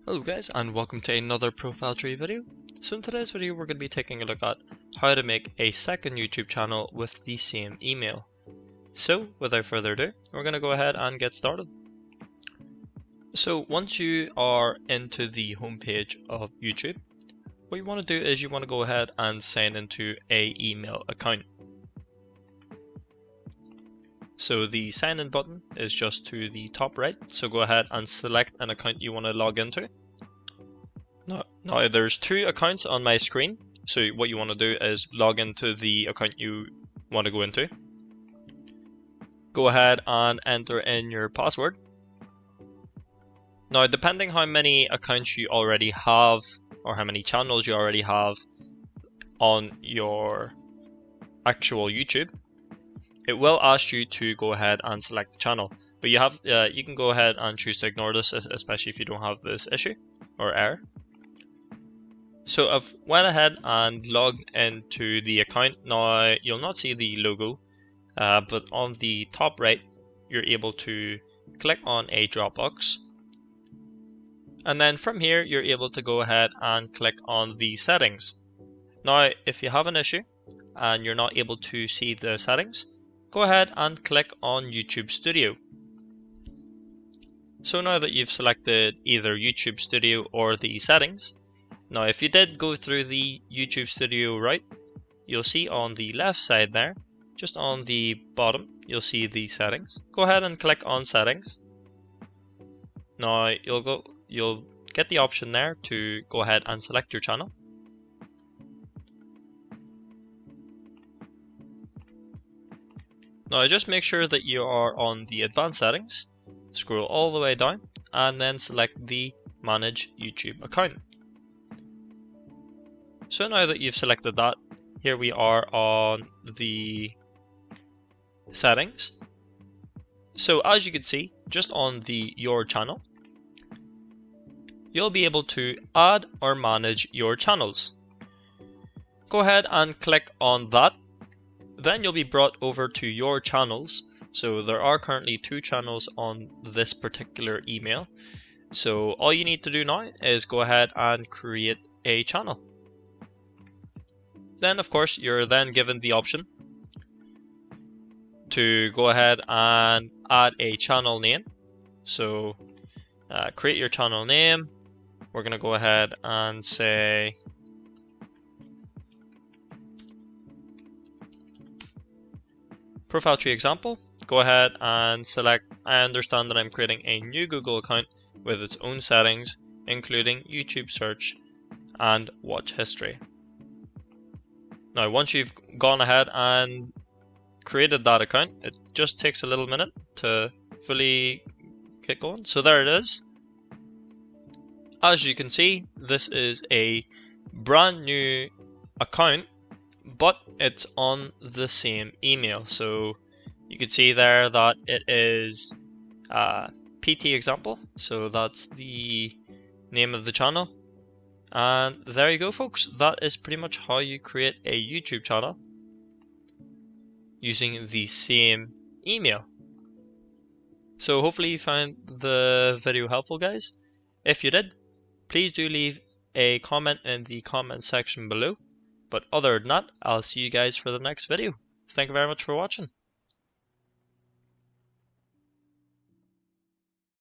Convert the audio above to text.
Hello guys, and welcome to another profile tree video. So in today's video we're going to be taking a look at how to make a second YouTube channel with the same email. So without further ado, we're going to go ahead and get started. So once you are into the homepage of YouTube, what you want to do is you want to go ahead and sign into a email account. So the sign in button is just to the top right, so go ahead and select an account you want to log into. Now there's two accounts on my screen, so what you want to do is log into the account you want to go into. Go ahead and enter in your password. Now depending how many accounts you already have or how many channels you already have on your actual YouTube, it will ask you to go ahead and select the channel, but you can go ahead and choose to ignore this, especially if you don't have this issue or error. So I've went ahead and logged into the account. Now you'll not see the logo, but on the top right you're able to click on a Dropbox, and then from here you're able to go ahead and click on the settings. Now if you have an issue and you're not able to see the settings, go ahead and click on YouTube Studio. So now that you've selected either YouTube Studio or the settings, now if you did go through the YouTube Studio route, you'll see on the left side there, just on the bottom, you'll see the settings. Go ahead and click on settings. Now you'll get the option there to go ahead and select your channel. Now just make sure that you are on the advanced settings, scroll all the way down, and then select the manage YouTube account. So now that you've selected that, here we are on the settings. So as you can see, just on the your channel, you'll be able to add or manage your channels. Go ahead and click on that. Then you'll be brought over to your channels. So there are currently 2 channels on this particular email. So all you need to do now is go ahead and create a channel. Then of course you're then given the option to go ahead and add a channel name. So create your channel name. We're going to go ahead and say ProfileTree example. Go ahead and select I understand that I'm creating a new Google account with its own settings, including YouTube search and watch history. Now once you've gone ahead and created that account, it just takes a little minute to fully get going. So there it is. As you can see, this is a brand new account, but it's on the same email. So you can see there that it is PT example. So that's the name of the channel. And there you go, folks. That is pretty much how you create a YouTube channel using the same email. So hopefully you found the video helpful, guys. If you did, please do leave a comment in the comment section below. But other than that, I'll see you guys for the next video. Thank you very much for watching.